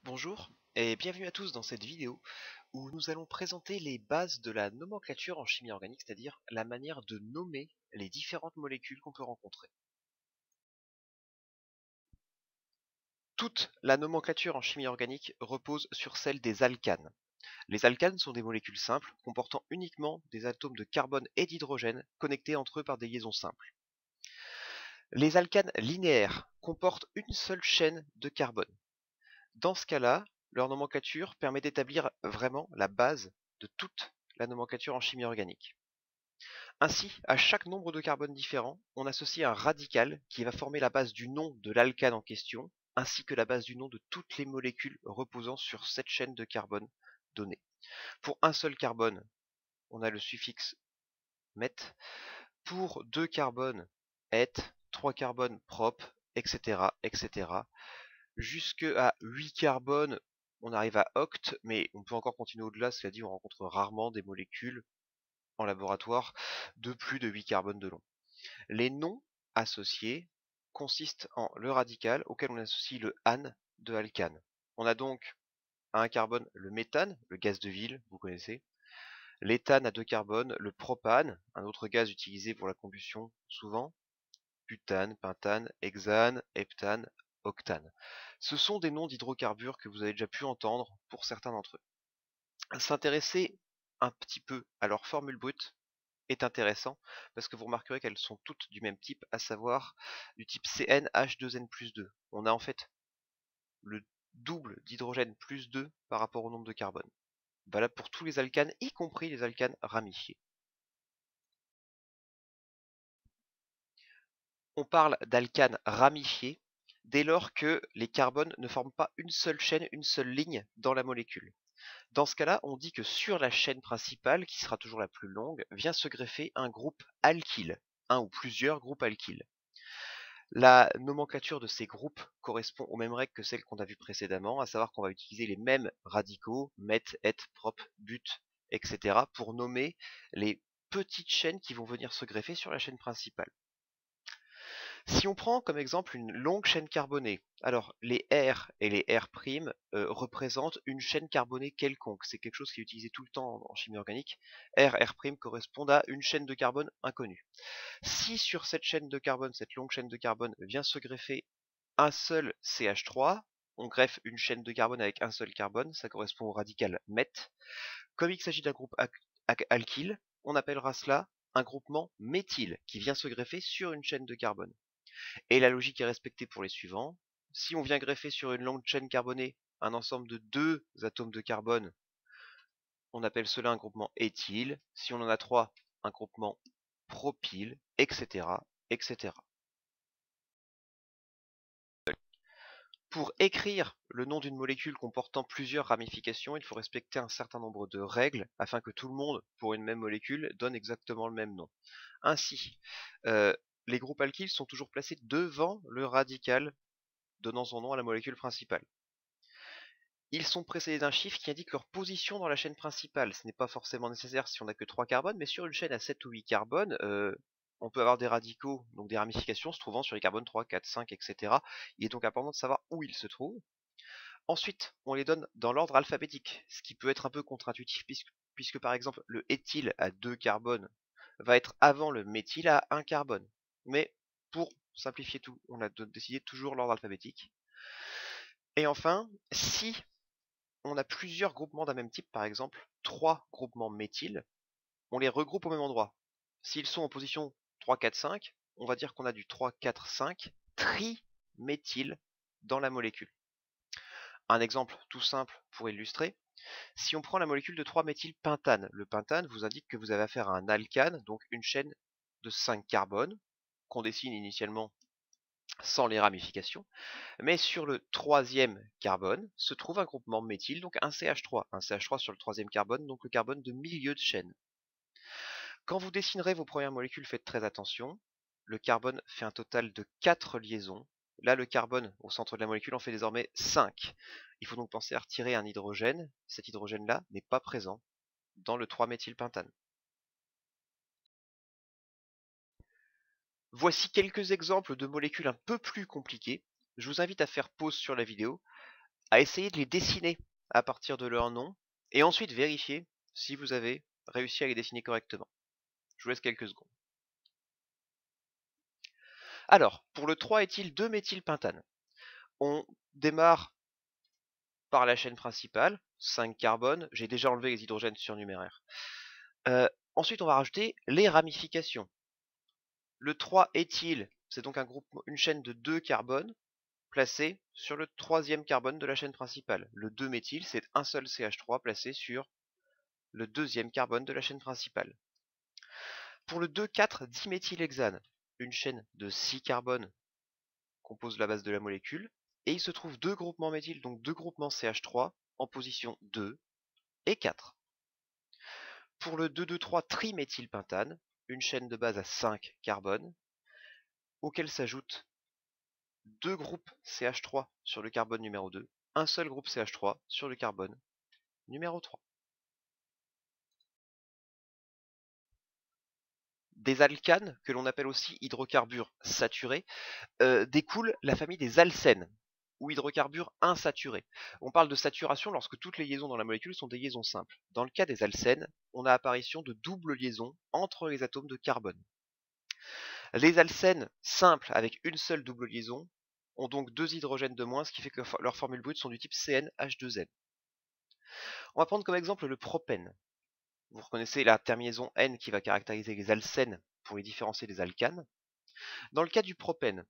Bonjour et bienvenue à tous dans cette vidéo où nous allons présenter les bases de la nomenclature en chimie organique, c'est-à-dire la manière de nommer les différentes molécules qu'on peut rencontrer. Toute la nomenclature en chimie organique repose sur celle des alcanes. Les alcanes sont des molécules simples comportant uniquement des atomes de carbone et d'hydrogène connectés entre eux par des liaisons simples. Les alcanes linéaires comportent une seule chaîne de carbone. Dans ce cas-là, leur nomenclature permet d'établir vraiment la base de toute la nomenclature en chimie organique. Ainsi, à chaque nombre de carbone différent, on associe un radical qui va former la base du nom de l'alcane en question, ainsi que la base du nom de toutes les molécules reposant sur cette chaîne de carbone donnée. Pour un seul carbone, on a le suffixe met, pour deux carbones, et, trois carbones prop, etc., etc. Jusqu'à 8 carbones, on arrive à oct, mais on peut encore continuer au-delà, cela dit, on rencontre rarement des molécules en laboratoire de plus de 8 carbones de long. Les noms associés consistent en le radical auquel on associe le ane de alcane. On a donc à un carbone le méthane, le gaz de ville, vous connaissez, l'éthane à deux carbones, le propane, un autre gaz utilisé pour la combustion souvent, butane, pentane, hexane, heptane, octane. Ce sont des noms d'hydrocarbures que vous avez déjà pu entendre pour certains d'entre eux. S'intéresser un petit peu à leur formule brute est intéressant parce que vous remarquerez qu'elles sont toutes du même type, à savoir du type CnH2n+2. On a en fait le double d'hydrogène plus 2 par rapport au nombre de carbone. Valable pour tous les alcanes, y compris les alcanes ramifiés. On parle d'alcanes ramifiés dès lors que les carbones ne forment pas une seule chaîne, une seule ligne dans la molécule. Dans ce cas-là, on dit que sur la chaîne principale, qui sera toujours la plus longue, vient se greffer un groupe alkyle, un ou plusieurs groupes alkyles. La nomenclature de ces groupes correspond aux mêmes règles que celles qu'on a vues précédemment, à savoir qu'on va utiliser les mêmes radicaux, met, et, prop, but, etc. pour nommer les petites chaînes qui vont venir se greffer sur la chaîne principale. Si on prend comme exemple une longue chaîne carbonée, alors les R et les R' représentent une chaîne carbonée quelconque. C'est quelque chose qui est utilisé tout le temps en chimie organique. R, R' correspondent à une chaîne de carbone inconnue. Si sur cette chaîne de carbone, cette longue chaîne de carbone, vient se greffer un seul CH3, on greffe une chaîne de carbone avec un seul carbone, ça correspond au radical met. Comme il s'agit d'un groupe alkyle, on appellera cela un groupement méthyle qui vient se greffer sur une chaîne de carbone. Et la logique est respectée pour les suivants. Si on vient greffer sur une longue chaîne carbonée un ensemble de deux atomes de carbone, on appelle cela un groupement éthyle. Si on en a trois, un groupement propyle, etc., etc. Pour écrire le nom d'une molécule comportant plusieurs ramifications, il faut respecter un certain nombre de règles afin que tout le monde, pour une même molécule, donne exactement le même nom. Ainsi, les groupes alkyles sont toujours placés devant le radical donnant son nom à la molécule principale. Ils sont précédés d'un chiffre qui indique leur position dans la chaîne principale. Ce n'est pas forcément nécessaire si on n'a que 3 carbones, mais sur une chaîne à 7 ou 8 carbones, on peut avoir des radicaux, donc des ramifications se trouvant sur les carbones 3, 4, 5, etc. Il est donc important de savoir où ils se trouvent. Ensuite, on les donne dans l'ordre alphabétique, ce qui peut être un peu contre-intuitif puisque par exemple le éthyle à 2 carbones va être avant le méthyle à 1 carbone. Mais pour simplifier tout, on a décidé toujours l'ordre alphabétique. Et enfin, si on a plusieurs groupements d'un même type, par exemple 3 groupements méthyle, on les regroupe au même endroit. S'ils sont en position 3, 4, 5, on va dire qu'on a du 3, 4, 5 triméthyle dans la molécule. Un exemple tout simple pour illustrer, si on prend la molécule de 3-méthylpentane, le pentane vous indique que vous avez affaire à un alcane, donc une chaîne de 5 carbones, qu'on dessine initialement sans les ramifications, mais sur le troisième carbone se trouve un groupement méthyle, donc un CH3 sur le troisième carbone, donc le carbone de milieu de chaîne. Quand vous dessinerez vos premières molécules, faites très attention, le carbone fait un total de 4 liaisons. Là, le carbone au centre de la molécule en fait désormais 5. Il faut donc penser à retirer un hydrogène. Cet hydrogène-là n'est pas présent dans le 3-méthylpentane. Voici quelques exemples de molécules un peu plus compliquées. Je vous invite à faire pause sur la vidéo à essayer de les dessiner à partir de leur nom, et ensuite vérifier si vous avez réussi à les dessiner correctement. Je vous laisse quelques secondes. Alors, pour le 3-éthyl 2-méthylpentane, on démarre par la chaîne principale, 5 carbones, j'ai déjà enlevé les hydrogènes surnuméraires. Ensuite, on va rajouter les ramifications. Le 3-éthyl, c'est donc une chaîne de 2 carbones placée sur le 3e carbone de la chaîne principale. Le 2-méthyl, c'est un seul CH3 placé sur le 2e carbone de la chaîne principale. Pour le 2,4-diméthylhexane, une chaîne de 6 carbones compose la base de la molécule, et il se trouve 2 groupements méthyl, donc 2 groupements CH3 en position 2 et 4. Pour le 2,2,3-triméthylpentane, une chaîne de base à 5 carbones, auquel s'ajoutent 2 groupes CH3 sur le carbone numéro 2, un seul groupe CH3 sur le carbone numéro 3. Des alcanes, que l'on appelle aussi hydrocarbures saturés, découle la famille des alcènes, ou hydrocarbures insaturés. On parle de saturation lorsque toutes les liaisons dans la molécule sont des liaisons simples. Dans le cas des alcènes, on a apparition de doubles liaisons entre les atomes de carbone. Les alcènes simples avec une seule double liaison ont donc 2 hydrogènes de moins, ce qui fait que leurs formules brutes sont du type CnH2n. On va prendre comme exemple le propène. Vous reconnaissez la terminaison N qui va caractériser les alcènes pour les différencier des alcanes. Dans le cas du propène,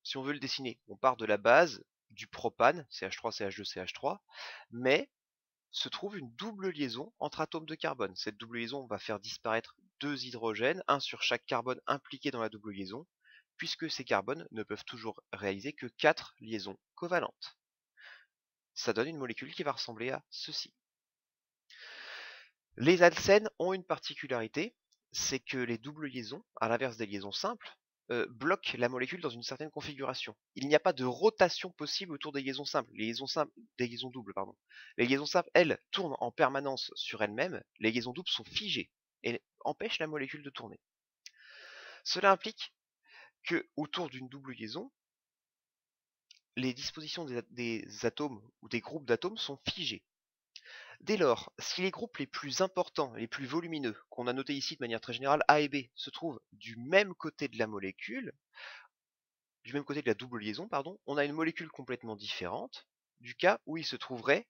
si on veut le dessiner, on part de la base du propane, CH3, CH2, CH3, mais se trouve une double liaison entre atomes de carbone. Cette double liaison va faire disparaître 2 hydrogènes, un sur chaque carbone impliqué dans la double liaison, puisque ces carbones ne peuvent toujours réaliser que 4 liaisons covalentes. Ça donne une molécule qui va ressembler à ceci. Les alcènes ont une particularité, c'est que les doubles liaisons, à l'inverse des liaisons simples, bloquent la molécule dans une certaine configuration. Il n'y a pas de rotation possible autour des liaisons simples, des liaisons doubles, pardon. Les liaisons simples, elles, tournent en permanence sur elles-mêmes, les liaisons doubles sont figées et empêchent la molécule de tourner. Cela implique que autour d'une double liaison, les dispositions des atomes ou des groupes d'atomes sont figées. Dès lors, si les groupes les plus importants, les plus volumineux, qu'on a notés ici de manière très générale, A et B, se trouvent du même côté de la molécule, du même côté de la double liaison, pardon, on a une molécule complètement différente du cas où ils se trouveraient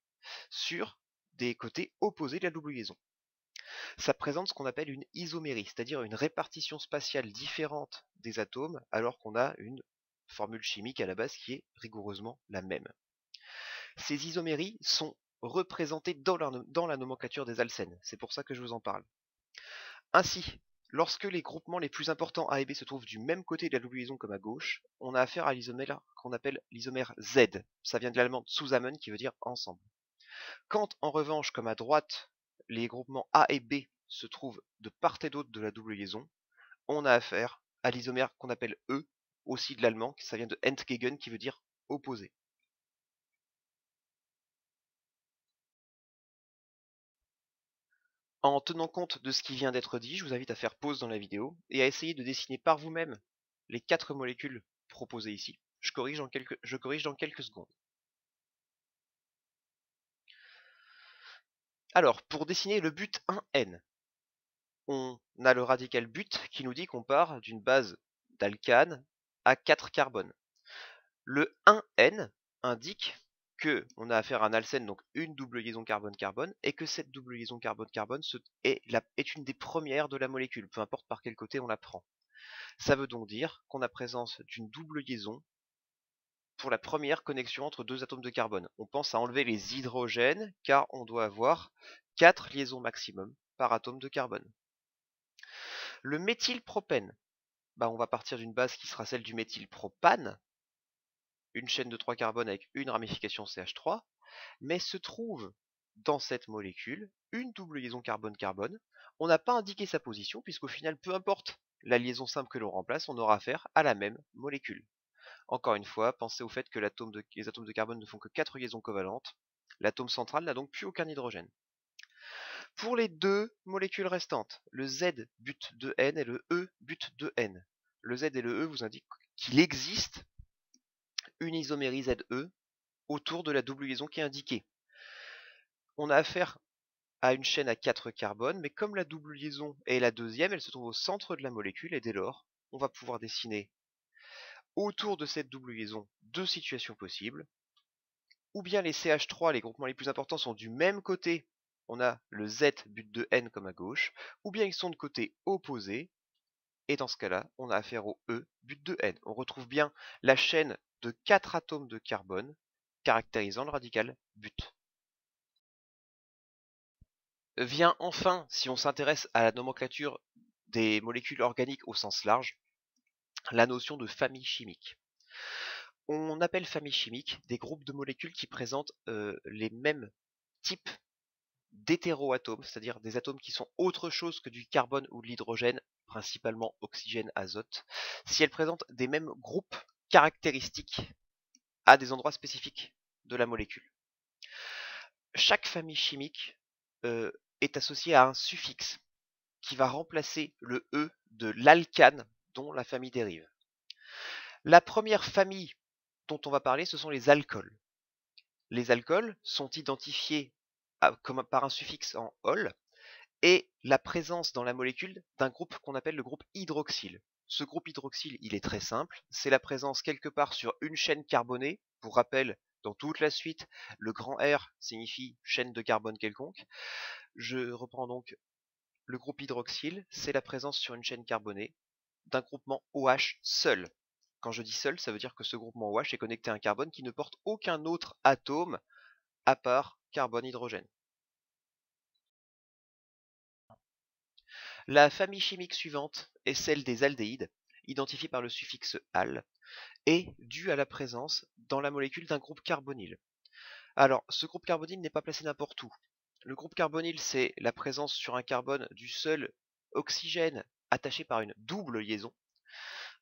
sur des côtés opposés de la double liaison. Ça présente ce qu'on appelle une isomérie, c'est-à-dire une répartition spatiale différente des atomes alors qu'on a une formule chimique à la base qui est rigoureusement la même. Ces isoméries sont représentées dans la nomenclature des alcènes, c'est pour ça que je vous en parle. Ainsi, lorsque les groupements les plus importants A et B se trouvent du même côté de la double liaison comme à gauche, on a affaire à l'isomère qu'on appelle l'isomère Z. Ça vient de l'allemand zusammen qui veut dire ensemble. Quand en revanche, comme à droite, les groupements A et B se trouvent de part et d'autre de la double liaison, on a affaire à l'isomère qu'on appelle E, aussi de l'allemand, ça vient de entgegen qui veut dire opposé. En tenant compte de ce qui vient d'être dit, je vous invite à faire pause dans la vidéo et à essayer de dessiner par vous-même les 4 molécules proposées ici. Je corrige dans quelques secondes. Alors, pour dessiner le but 1N, on a le radical but qui nous dit qu'on part d'une base d'alcane à 4 carbones. Le 1N indique que on a affaire à un alcène, donc une double liaison carbone-carbone, et que cette double liaison carbone-carbone est une des premières de la molécule, peu importe par quel côté on la prend. Ça veut donc dire qu'on a présence d'une double liaison pour la première connexion entre 2 atomes de carbone. On pense à enlever les hydrogènes, car on doit avoir 4 liaisons maximum par atome de carbone. Le méthylpropène, on va partir d'une base qui sera celle du méthylpropane, une chaîne de 3 carbones avec une ramification CH3, mais se trouve dans cette molécule une double liaison carbone-carbone. On n'a pas indiqué sa position, puisqu'au final, peu importe la liaison simple que l'on remplace, on aura affaire à la même molécule. Encore une fois, pensez au fait que les atomes de carbone ne font que 4 liaisons covalentes. L'atome central n'a donc plus aucun hydrogène. Pour les deux molécules restantes, le Z but de N et le E but de N. Le Z et le E vous indiquent qu'il existe une isomérie ZE autour de la double liaison qui est indiquée. On a affaire à une chaîne à 4 carbones, mais comme la double liaison est la deuxième, elle se trouve au centre de la molécule, et dès lors, on va pouvoir dessiner autour de cette double liaison deux situations possibles. Ou bien les CH3, les groupements les plus importants, sont du même côté, on a le Z but de N comme à gauche, ou bien ils sont de côté opposé, et dans ce cas-là, on a affaire au E but de N. On retrouve bien la chaîne de 4 atomes de carbone caractérisant le radical but. Vient enfin, si on s'intéresse à la nomenclature des molécules organiques au sens large, la notion de famille chimique. On appelle famille chimique des groupes de molécules qui présentent les mêmes types d'hétéroatomes, c'est-à-dire des atomes qui sont autre chose que du carbone ou de l'hydrogène, principalement oxygène, azote, si elles présentent des mêmes groupes caractéristiques à des endroits spécifiques de la molécule. Chaque famille chimique est associée à un suffixe qui va remplacer le E de l'alcane dont la famille dérive. La première famille dont on va parler, ce sont les alcools. Les alcools sont identifiés par un suffixe en ol et la présence dans la molécule d'un groupe qu'on appelle le groupe hydroxyle. Ce groupe hydroxyle, il est très simple, c'est la présence quelque part sur une chaîne carbonée. Pour rappel, dans toute la suite, le grand R signifie chaîne de carbone quelconque. Je reprends donc le groupe hydroxyle, c'est la présence sur une chaîne carbonée d'un groupement OH seul. Quand je dis seul, ça veut dire que ce groupement OH est connecté à un carbone qui ne porte aucun autre atome à part carbone-hydrogène. La famille chimique suivante est celle des aldéhydes, identifiée par le suffixe al, et due à la présence dans la molécule d'un groupe carbonyle. Alors, ce groupe carbonyle n'est pas placé n'importe où. Le groupe carbonyle, c'est la présence sur un carbone du seul oxygène attaché par une double liaison,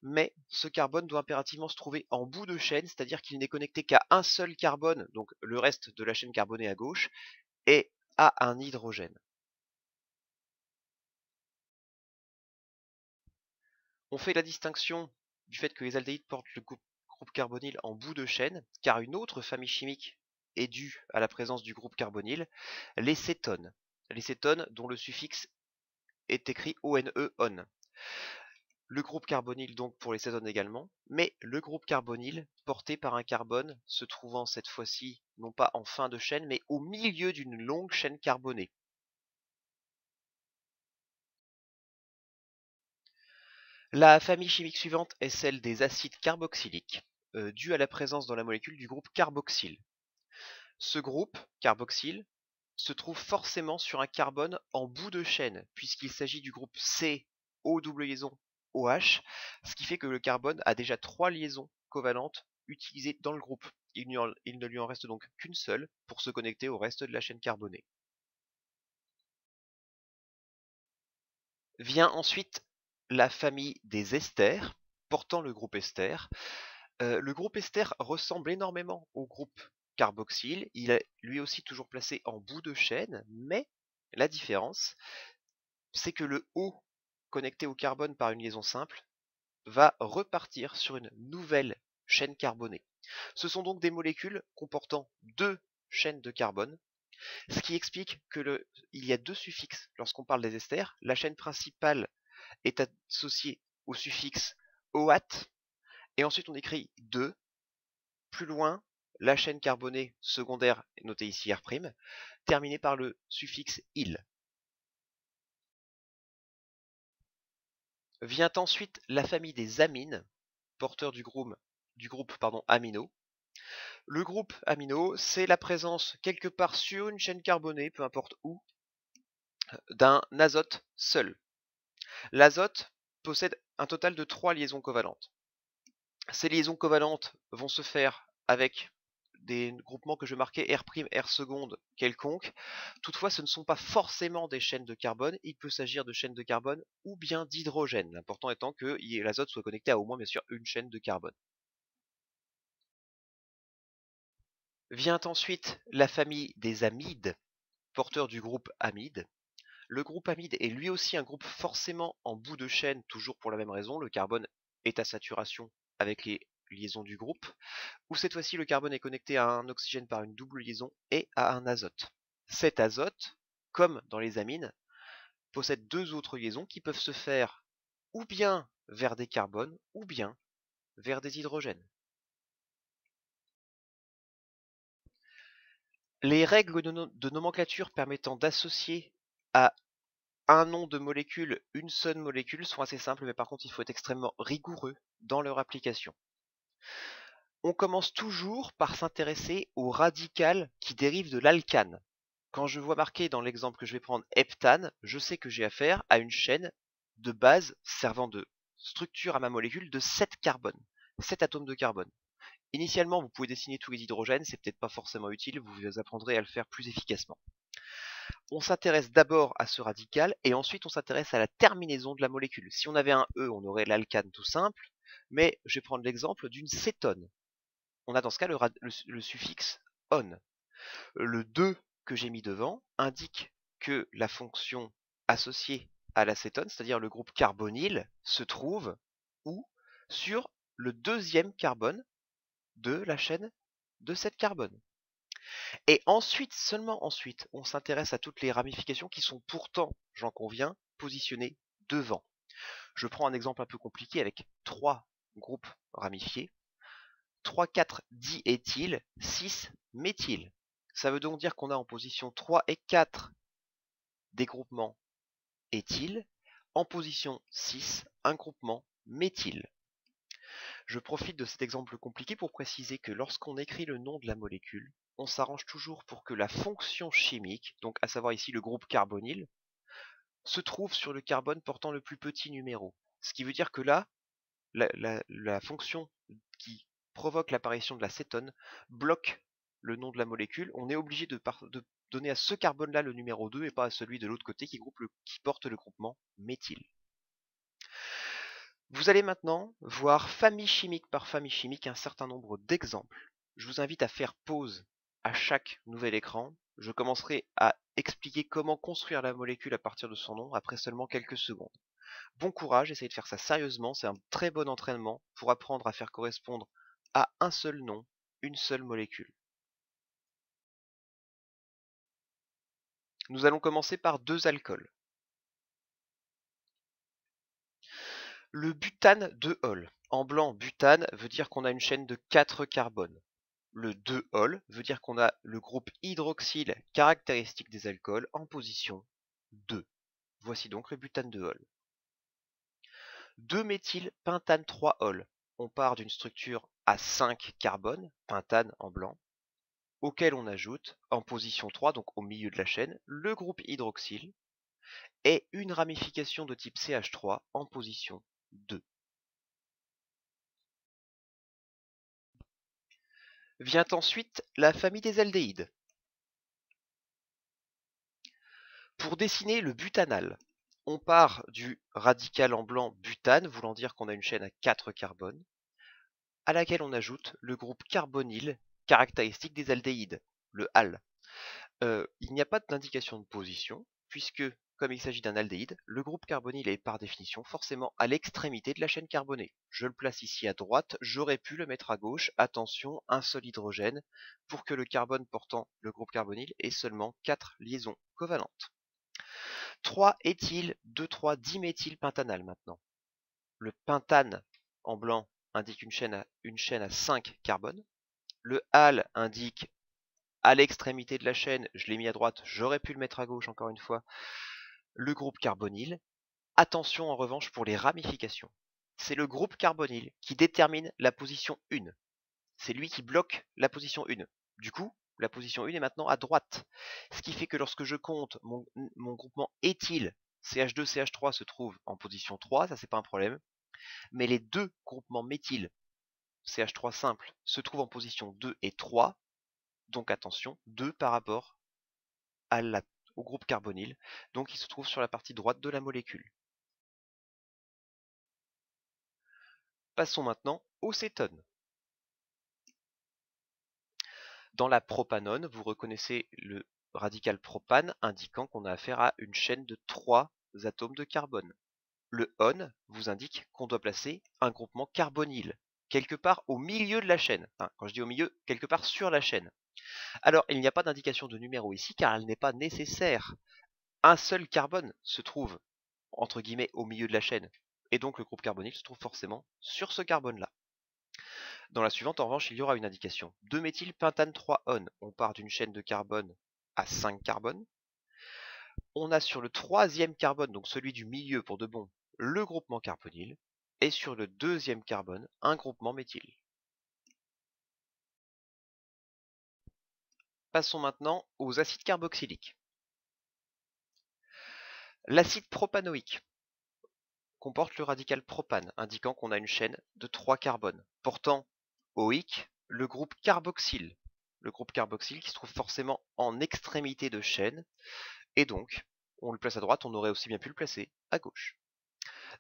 mais ce carbone doit impérativement se trouver en bout de chaîne, c'est-à-dire qu'il n'est connecté qu'à un seul carbone, donc le reste de la chaîne carbonée à gauche, et à un hydrogène. On fait la distinction du fait que les aldéhydes portent le groupe carbonyle en bout de chaîne, car une autre famille chimique est due à la présence du groupe carbonyle, les cétones. Les cétones dont le suffixe est écrit ONE, on. Le groupe carbonyle donc pour les cétones également, mais le groupe carbonyle porté par un carbone se trouvant cette fois-ci non pas en fin de chaîne, mais au milieu d'une longue chaîne carbonée. La famille chimique suivante est celle des acides carboxyliques, due à la présence dans la molécule du groupe carboxyle. Ce groupe, carboxyle, se trouve forcément sur un carbone en bout de chaîne, puisqu'il s'agit du groupe C, O double liaison, OH, ce qui fait que le carbone a déjà 3 liaisons covalentes utilisées dans le groupe. Il ne lui en reste donc qu'une seule pour se connecter au reste de la chaîne carbonée. Vient ensuite la famille des esters, portant le groupe ester. Le groupe ester ressemble énormément au groupe carboxyle, il est lui aussi toujours placé en bout de chaîne, mais la différence, c'est que le O connecté au carbone par une liaison simple va repartir sur une nouvelle chaîne carbonée. Ce sont donc des molécules comportant deux chaînes de carbone, ce qui explique qu'il y a deux suffixes lorsqu'on parle des esters. La chaîne principale est associée au suffixe OAT, et ensuite on écrit 2. Plus loin, la chaîne carbonée secondaire, notée ici R', terminée par le suffixe il. Vient ensuite la famille des amines, porteurs du groupe amino. Le groupe amino, c'est la présence quelque part sur une chaîne carbonée, peu importe où, d'un azote seul. L'azote possède un total de 3 liaisons covalentes. Ces liaisons covalentes vont se faire avec des groupements que je marquais R', R seconde quelconque. Toutefois, ce ne sont pas forcément des chaînes de carbone, il peut s'agir de chaînes de carbone ou bien d'hydrogène, l'important étant que l'azote soit connecté à au moins bien sûr une chaîne de carbone. Vient ensuite la famille des amides, porteurs du groupe amide. Le groupe amide est lui aussi un groupe forcément en bout de chaîne, toujours pour la même raison, le carbone est à saturation avec les liaison du groupe, où cette fois-ci le carbone est connecté à un oxygène par une double liaison et à un azote. Cet azote, comme dans les amines, possède deux autres liaisons qui peuvent se faire ou bien vers des carbones ou bien vers des hydrogènes. Les règles de nomenclature permettant d'associer à un nom de molécule une seule molécule sont assez simples, mais par contre il faut être extrêmement rigoureux dans leur application. On commence toujours par s'intéresser au radical qui dérive de l'alcane. Quand je vois marqué dans l'exemple que je vais prendre heptane, je sais que j'ai affaire à une chaîne de base servant de structure à ma molécule de 7 carbones, 7 atomes de carbone. Initialement, vous pouvez dessiner tous les hydrogènes, c'est peut-être pas forcément utile, vous apprendrez à le faire plus efficacement. On s'intéresse d'abord à ce radical et ensuite on s'intéresse à la terminaison de la molécule. Si on avait un E, on aurait l'alcane tout simple, mais je vais prendre l'exemple d'une cétone. On a dans ce cas le suffixe on. Le 2 que j'ai mis devant indique que la fonction associée à l'acétone, c'est-à-dire le groupe carbonyle, se trouve où? Sur le deuxième carbone de la chaîne de 7 carbones. Et ensuite, seulement ensuite, on s'intéresse à toutes les ramifications qui sont pourtant, j'en conviens, positionnées devant. Je prends un exemple un peu compliqué avec 3 groupes ramifiés. 3, 4 diéthyl, 6 méthyl. Ça veut donc dire qu'on a en position 3 et 4 des groupements éthyl, en position 6 un groupement méthyle. Je profite de cet exemple compliqué pour préciser que lorsqu'on écrit le nom de la molécule, on s'arrange toujours pour que la fonction chimique, donc à savoir ici le groupe carbonyle, se trouve sur le carbone portant le plus petit numéro. Ce qui veut dire que là, la fonction qui provoque l'apparition de la cétone bloque le nom de la molécule. On est obligé de donner à ce carbone-là le numéro 2 et pas à celui de l'autre côté qui porte le groupement méthyle. Vous allez maintenant voir famille chimique par famille chimique un certain nombre d'exemples. Je vous invite à faire pause à chaque nouvel écran. Je commencerai à expliquer comment construire la molécule à partir de son nom après seulement quelques secondes. Bon courage, essayez de faire ça sérieusement, c'est un très bon entraînement pour apprendre à faire correspondre à un seul nom une seule molécule. Nous allons commencer par deux alcools. Le butane 2-ol. En blanc, butane veut dire qu'on a une chaîne de 4 carbones. Le 2-ol veut dire qu'on a le groupe hydroxyle caractéristique des alcools en position 2. Voici donc le butane 2-ol. 2-méthylpentane 3-ol. On part d'une structure à 5 carbones, pentane en blanc, auquel on ajoute, en position 3, donc au milieu de la chaîne, le groupe hydroxyle et une ramification de type CH3 en position 2. Vient ensuite la famille des aldéhydes. Pour dessiner le butanal, on part du radical en blanc butane, voulant dire qu'on a une chaîne à 4 carbones, à laquelle on ajoute le groupe carbonyle caractéristique des aldéhydes, le al. Il n'y a pas d'indication de position, puisque, comme il s'agit d'un aldéhyde, le groupe carbonyle est par définition forcément à l'extrémité de la chaîne carbonée. Je le place ici à droite, j'aurais pu le mettre à gauche, attention, un seul hydrogène, pour que le carbone portant le groupe carbonyle ait seulement 4 liaisons covalentes. 3-éthyl, 2,3-diméthylpentanal maintenant. Le pentane en blanc indique une chaîne à 5 carbones. Le al indique à l'extrémité de la chaîne, je l'ai mis à droite, j'aurais pu le mettre à gauche encore une fois, le groupe carbonyle. Attention en revanche pour les ramifications. C'est le groupe carbonyle qui détermine la position 1. C'est lui qui bloque la position 1. Du coup, la position 1 est maintenant à droite. Ce qui fait que lorsque je compte mon groupement éthyle, CH2, CH3 se trouve en position 3, ça c'est pas un problème. Mais les deux groupements méthyle, CH3 simple, se trouvent en position 2 et 3. Donc attention, 2 par rapport au groupe carbonyle. Donc il se trouve sur la partie droite de la molécule. Passons maintenant au cétone. Dans la propanone, vous reconnaissez le radical propane indiquant qu'on a affaire à une chaîne de 3 atomes de carbone. Le on vous indique qu'on doit placer un groupement carbonyle. quelque part au milieu de la chaîne. Enfin, quand je dis au milieu, quelque part sur la chaîne. Alors, il n'y a pas d'indication de numéro ici car elle n'est pas nécessaire. Un seul carbone se trouve, entre guillemets, au milieu de la chaîne. Et donc le groupe carbonyl se trouve forcément sur ce carbone-là. Dans la suivante, en revanche, il y aura une indication. 2-méthylpentane 3-on. On part d'une chaîne de carbone à 5 carbones. On a sur le troisième carbone, donc celui du milieu pour de bon, le groupement carbonyl. Et sur le deuxième carbone, un groupement méthyle. Passons maintenant aux acides carboxyliques. L'acide propanoïque comporte le radical propane, indiquant qu'on a une chaîne de 3 carbones, portant OIC le groupe carboxyle. Le groupe carboxyle qui se trouve forcément en extrémité de chaîne, et donc, on le place à droite, on aurait aussi bien pu le placer à gauche.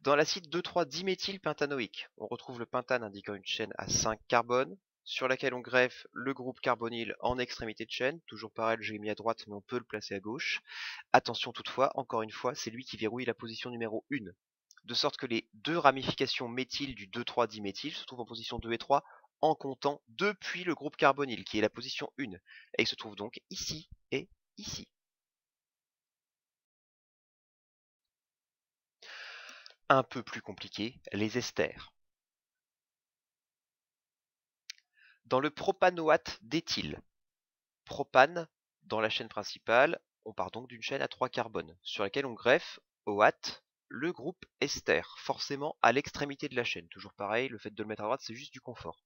Dans l'acide 2,3-diméthylpentanoïque, on retrouve le pentane indiquant une chaîne à 5 carbones, sur laquelle on greffe le groupe carbonyle en extrémité de chaîne. Toujours pareil, j'ai mis à droite, mais on peut le placer à gauche. Attention toutefois, encore une fois, c'est lui qui verrouille la position numéro 1. De sorte que les deux ramifications méthyl du 2,3-diméthyl se trouvent en position 2 et 3 en comptant depuis le groupe carbonyle, qui est la position 1. Et il se trouve donc ici et ici. Un peu plus compliqué, les esters. Dans le propanoate d'éthyle, propane, dans la chaîne principale, on part donc d'une chaîne à 3 carbones, sur laquelle on greffe OAT, le groupe ester, forcément à l'extrémité de la chaîne. Toujours pareil, le fait de le mettre à droite, c'est juste du confort.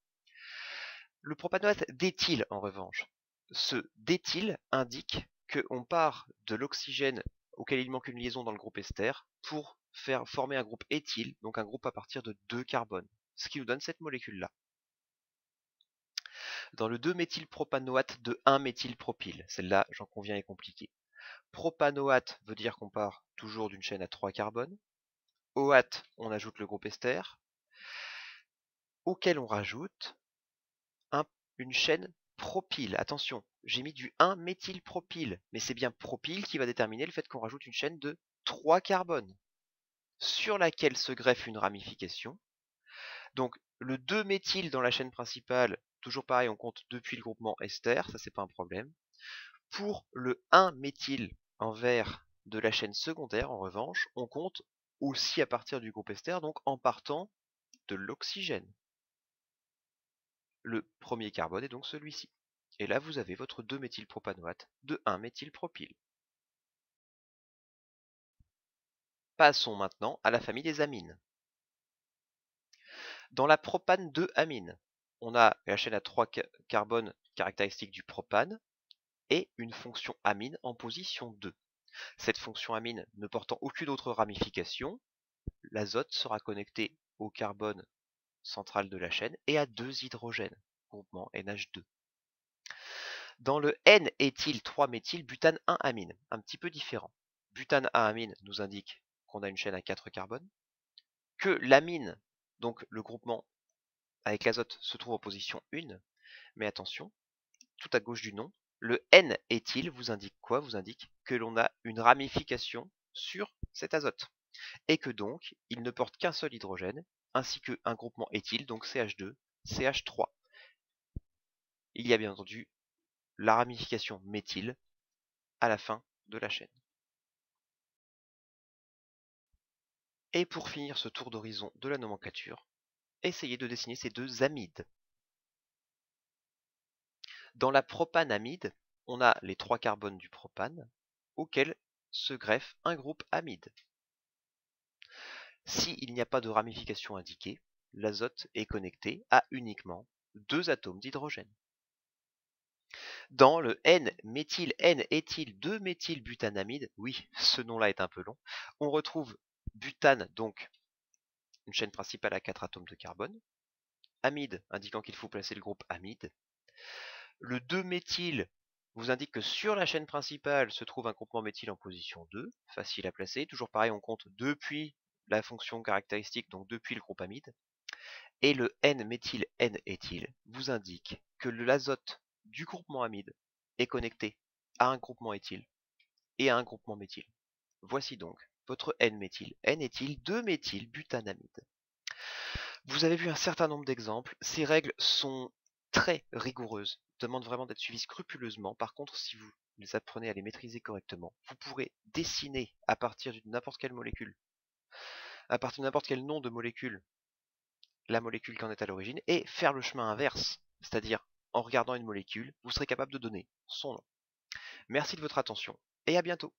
Le propanoate d'éthyle, en revanche, ce d'éthyle indique qu'on part de l'oxygène auquel il manque une liaison dans le groupe ester pour faire former un groupe éthyle, donc un groupe à partir de 2 carbones, ce qui nous donne cette molécule-là. Dans le 2-méthylpropanoate de 1-méthylpropyle, celle-là, j'en conviens, est compliquée. Propanoate veut dire qu'on part toujours d'une chaîne à 3 carbones. OAT, on ajoute le groupe ester, auquel on rajoute une chaîne propyle. Attention, j'ai mis du 1-méthylpropyle, mais c'est bien propyle qui va déterminer le fait qu'on rajoute une chaîne de 3 carbones, sur laquelle se greffe une ramification. Donc le 2-méthyl dans la chaîne principale, toujours pareil, on compte depuis le groupement ester, ça c'est pas un problème. Pour le 1-méthyl en vert de la chaîne secondaire, en revanche, on compte aussi à partir du groupe ester, donc en partant de l'oxygène. Le premier carbone est donc celui-ci. Et là, vous avez votre 2-méthylpropanoate de 1-méthylpropyle. Passons maintenant à la famille des amines. Dans la propane 2-amine, on a la chaîne à 3 carbones caractéristique du propane et une fonction amine en position 2. Cette fonction amine ne portant aucune autre ramification, l'azote sera connecté au carbone central de la chaîne et à 2 hydrogènes, groupement NH2. Dans le N-éthyl-3-méthylbutane 1-amine, un petit peu différent. Butane 1-amine nous indique qu'on a une chaîne à 4 carbones, que l'amine, donc le groupement avec l'azote, se trouve en position 1, mais attention, tout à gauche du nom, le N-éthyl vous indique quoi? Vous indique que l'on a une ramification sur cet azote, et que donc il ne porte qu'un seul hydrogène, ainsi qu'un groupement éthyle, donc CH2, CH3. Il y a bien entendu la ramification méthyle à la fin de la chaîne. Et pour finir ce tour d'horizon de la nomenclature, essayez de dessiner ces deux amides. Dans la propanamide, on a les 3 carbones du propane, auxquels se greffe un groupe amide. S'il n'y a pas de ramification indiquée, l'azote est connecté à uniquement 2 atomes d'hydrogène. Dans le N-méthyl, N-éthyl, 2-méthylbutanamide, oui, ce nom-là est un peu long, on retrouve butane, donc une chaîne principale à 4 atomes de carbone, amide indiquant qu'il faut placer le groupe amide. Le 2-méthyl vous indique que sur la chaîne principale se trouve un groupement méthyle en position 2, facile à placer. Toujours pareil, on compte depuis la fonction caractéristique, donc depuis le groupe amide. Et le N-méthyl, N-éthyl vous indique que l'azote du groupement amide est connecté à un groupement éthyle et à un groupement méthyle. Voici donc votre N-méthyl, N-éthyl, 2-méthylbutanamide. Vous avez vu un certain nombre d'exemples. Ces règles sont très rigoureuses, demandent vraiment d'être suivies scrupuleusement. Par contre, si vous les apprenez à les maîtriser correctement, vous pourrez dessiner à partir de n'importe quelle molécule, à partir de n'importe quel nom de molécule, la molécule qui en est à l'origine, et faire le chemin inverse, c'est-à-dire en regardant une molécule, vous serez capable de donner son nom. Merci de votre attention, et à bientôt.